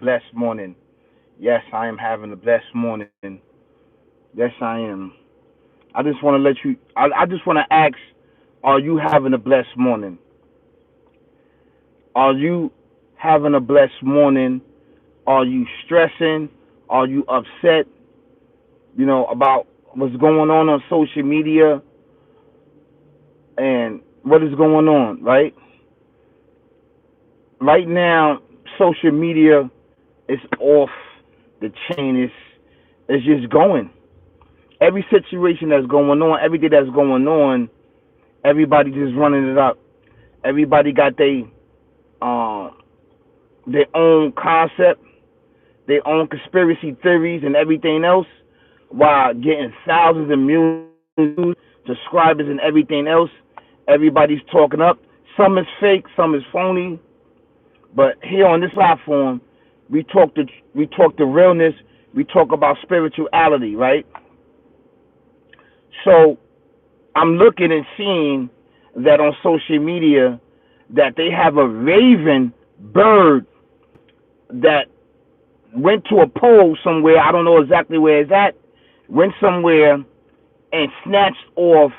blessed morning. Yes, I am having a blessed morning. Yes, I am. I just want to let you, I just want to ask, are you having a blessed morning? Are you having a blessed morning? Are you stressing? Are you upset, about what's going on social media and what is going on, right? Right now, social media is off the chain. It's just going. Every situation that's going on, everything that's going on, everybody just running it up. Everybody got uh, their own concept, their own conspiracy theories, and everything else, while getting thousands of millions of subscribers and everything else. Everybody's talking up. Some is fake, some is phony. But here on this platform, we talk the realness. We talk about spirituality, right? So I'm looking and seeing that on social media that they have a raven bird that went to a pole somewhere. I don't know exactly where it's at. Went somewhere and snatched off,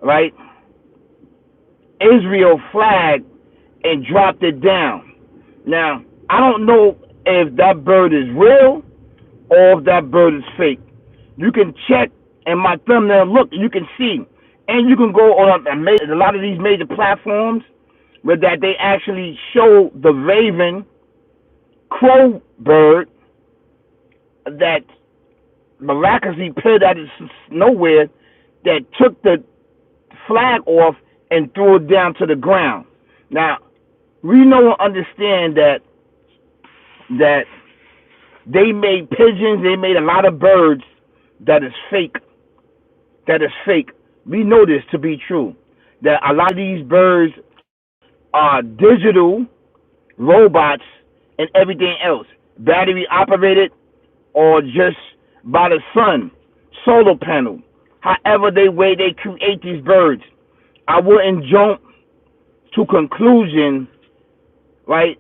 right, Israel flag and dropped it down. Now, I don't know if that bird is real or if that bird is fake. You can check in my thumbnail. Look, you can see, and you can go on a lot of these major platforms where that they actually show the raven crow bird that miraculously appeared out of nowhere, that took the flag off and threw it down to the ground. Now, we know and understand that they made pigeons, they made a lot of birds that is fake. That is fake. We know this to be true. That a lot of these birds are digital robots and everything else, battery operated or just by the sun, solar panel. However they create these birds. I wouldn't jump to conclusion, right,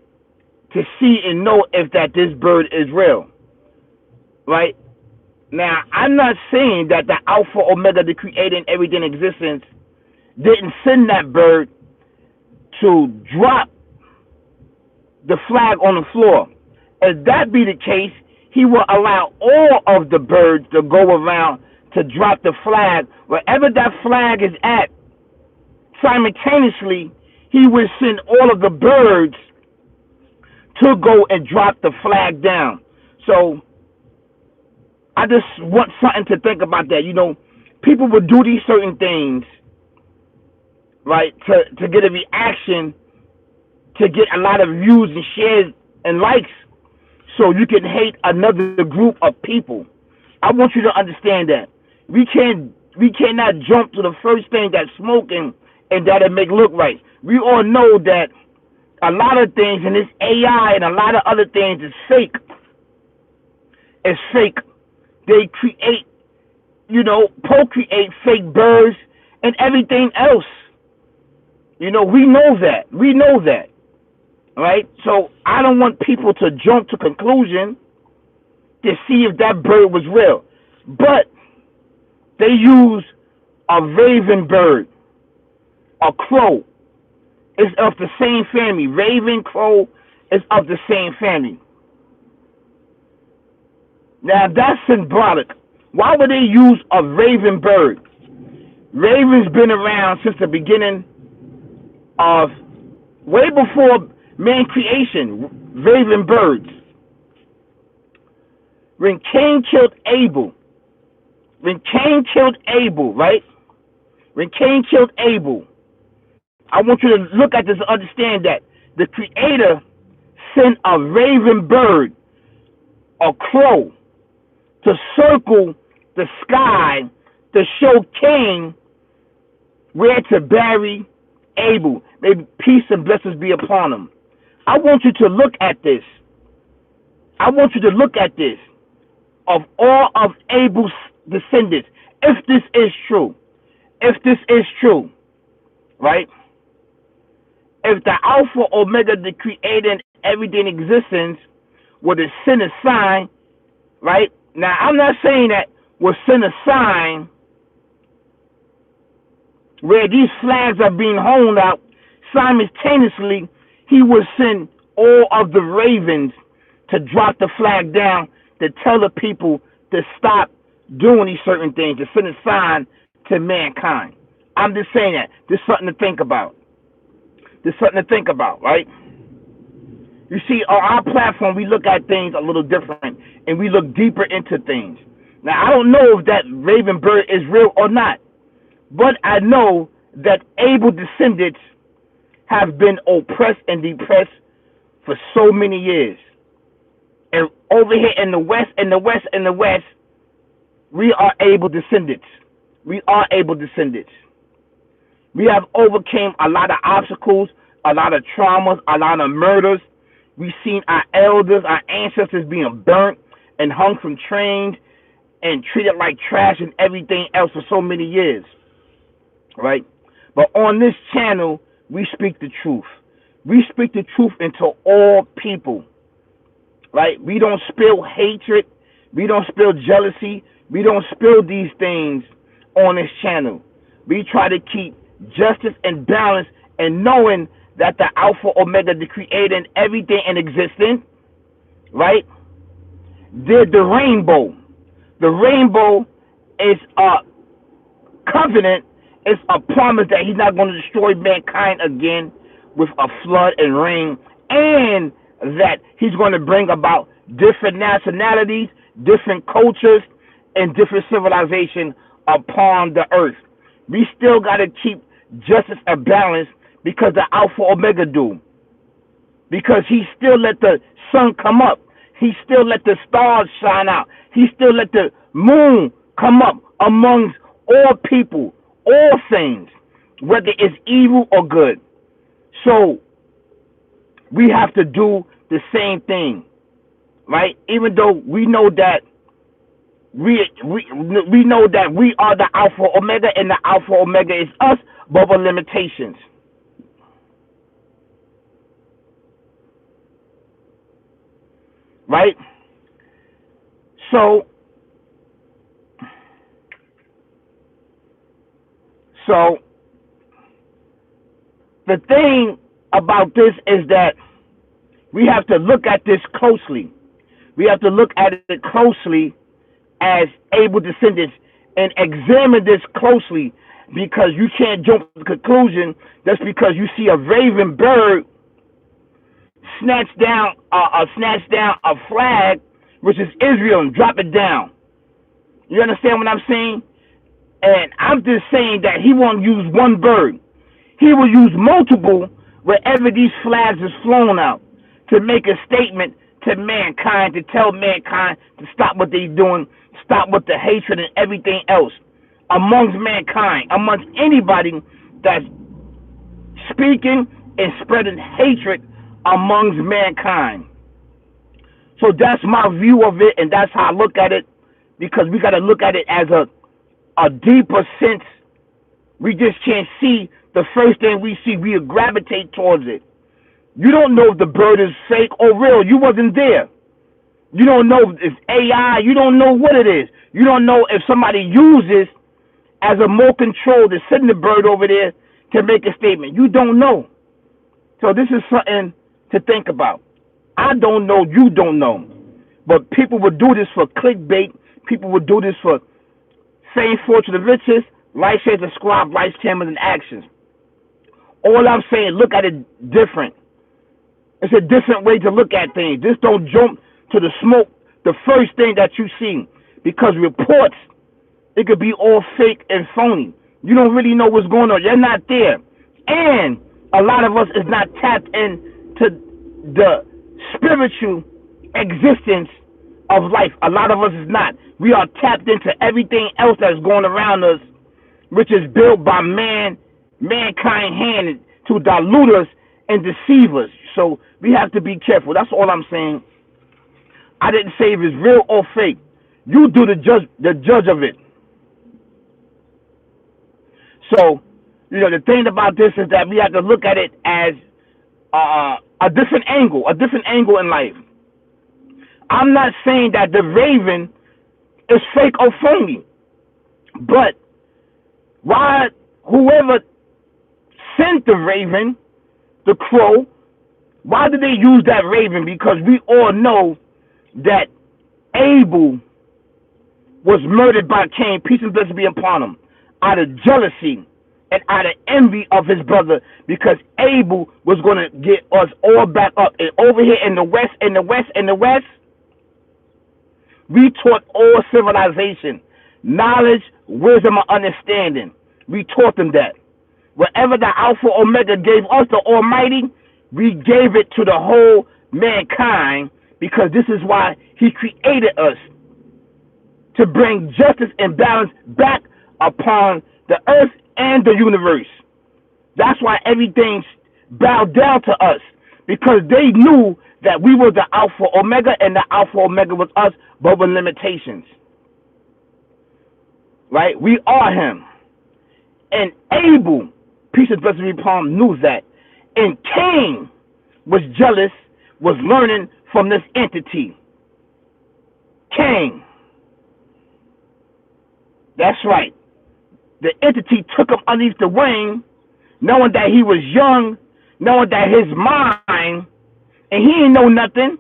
to see and know if that this bird is real, right? Now, I'm not saying that the Alpha Omega, the creating everything in existence, didn't send that bird to drop the flag on the floor. If that be the case, he will allow all of the birds to go around to drop the flag. Wherever that flag is at, simultaneously, he will send all of the birds to go and drop the flag down. So I just want something to think about that. People will do these certain things, right, to get a reaction, to get a lot of views and shares and likes, so you can hate another group of people. I want you to understand that we cannot jump to the first thing that's smoking and that it make look right. We all know that a lot of things in this AI and a lot of other things is fake. It's fake. They create, procreate fake birds and everything else. We know that. We know that. Right? So I don't want people to jump to conclusion to see if that bird was real. But they use a raven bird, a crow. It's of the same family. Raven, crow is of the same family. Now that's symbolic. Why would they use a raven bird? Raven's been around since the beginning of, way before man creation, raven birds. When Cain killed Abel, right? When Cain killed Abel, I want you to look at this and understand that the Creator sent a raven bird, a crow, to circle the sky to show Cain where to bury Abel. May peace and blessings be upon him. I want you to look at this. I want you to look at this. Of all of Abel's descendants, if this is true, right? If the Alpha Omega, the creating everything in existence with a sin sign, right? Now, I'm not saying that with sin sign, where these flags are being honed out, simultaneously, he will send all of the ravens to drop the flag down to tell the people to stop doing these certain things, to send a sign to mankind. I'm just saying that. There's something to think about. There's something to think about, right? You see, on our platform, we look at things a little different, and we look deeper into things. Now, I don't know if that raven bird is real or not, but I know that Abel descendants have been oppressed and depressed for so many years. And over here in the West, we are Abel descendants. We are Abel descendants. We have overcame a lot of obstacles, a lot of traumas, a lot of murders. We've seen our elders, our ancestors being burnt and hung from trains and treated like trash and everything else for so many years, right? But on this channel, we speak the truth. We speak the truth into all people, right? We don't spill hatred. We don't spill jealousy. We don't spill these things on this channel. We try to keep justice and balance, and knowing that the Alpha Omega, the Creator, and everything in existence, right? Did the rainbow. The rainbow is a covenant, it's a promise that he's not going to destroy mankind again with a flood and rain, and that he's going to bring about different nationalities, different cultures, and different civilization upon the earth. We still got to keep justice and balance because the Alpha Omega do. Because he still let the sun come up. He still let the stars shine out. He still let the moon come up amongst all people, all things, whether it's evil or good. So we have to do the same thing, right? Even though we know that we know that we are the Alpha Omega, and the Alpha Omega is us, but with limitations. Right? So the thing about this is that we have to look at this closely. We have to look at it closely as Abel descendants and examine this closely, because you can't jump to the conclusion just because you see a raven bird snatch down a flag, which is Israel, and drop it down. You understand what I'm saying? And I'm just saying that he won't use one bird. He will use multiple wherever these flags is flown out to make a statement to mankind, to tell mankind to stop what they're doing, stop with the hatred and everything else amongst mankind, amongst anybody that's speaking and spreading hatred amongst mankind. So that's my view of it, and that's how I look at it, because we got to look at it as a deeper sense. We just can't see the first thing we see. We gravitate towards it. You don't know if the bird is fake or real. You wasn't there. You don't know if it's AI. You don't know what it is. You don't know if somebody uses as a more control to send the bird over there to make a statement. You don't know. So this is something to think about. I don't know. You don't know. But people would do this for clickbait. People would do this for fame, fortune, and riches, like, share, subscribe, likes, cameras, and actions. All I'm saying, look at it different. It's a different way to look at things. Just don't jump to the smoke, the first thing that you see, because reports, it could be all fake and phony. You don't really know what's going on. You're not there. And a lot of us is not tapped into the spiritual existence of life. A lot of us is not. We are tapped into everything else that's going around us, which is built by mankind hand to dilute us and deceive us. So we have to be careful. That's all I'm saying. I didn't say if it's real or fake. You do the judge of it. So, the thing about this is that we have to look at it as a a different angle in life. I'm not saying that the raven is fake or phony, but why whoever sent the raven, the crow, why did they use that raven? Because we all know that Abel was murdered by Cain, peace and blessing be upon him, out of jealousy and out of envy of his brother, because Abel was going to get us all back up. And over here in the West, we taught all civilization, knowledge, wisdom, and understanding. We taught them that. Whatever the Alpha Omega gave us, the Almighty, we gave it to the whole mankind, because this is why He created us, to bring justice and balance back upon the earth and the universe. That's why everything bowed down to us, because they knew that we were the Alpha Omega, and the Alpha Omega was us, but with limitations. Right? We are Him. And Abel, peace and blessing be upon him, knew that. And Cain was jealous, was learning from this entity. Cain. That's right. The entity took him underneath the wing, knowing that he was young, knowing that his mind, and he didn't know nothing,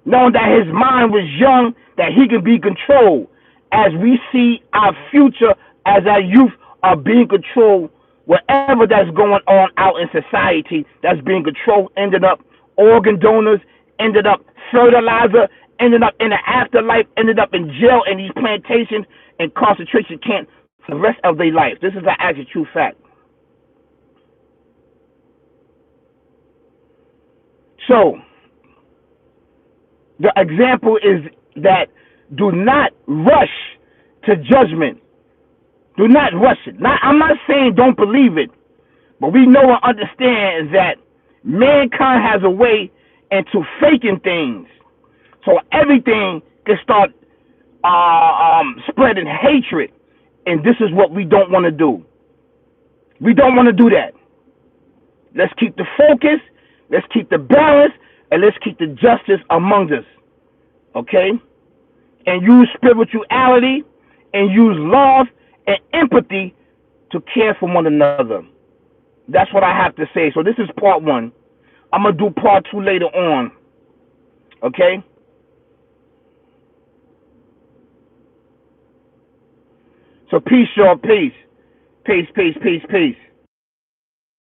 knowing that his mind was young, that he can be controlled. As we see our future, as our youth are being controlled, whatever that's going on out in society that's being controlled, ended up organ donors, ended up fertilizer, ended up in the afterlife, ended up in jail in these plantations and concentration camps for the rest of their life. This is an actual true fact. So, the example is that do not rush to judgment. Do not rush it. I'm not saying don't believe it, but we know and understand that mankind has a way into faking things. So everything can start spreading hatred, and this is what we don't want to do. We don't want to do that. Let's keep the focus, let's keep the balance, and let's keep the justice among us. Okay? And use spirituality, and use love and empathy to care for one another. That's what I have to say. So this is part one. I'm going to do part two later on. Okay? So peace, y'all. Peace. Peace, peace, peace, peace.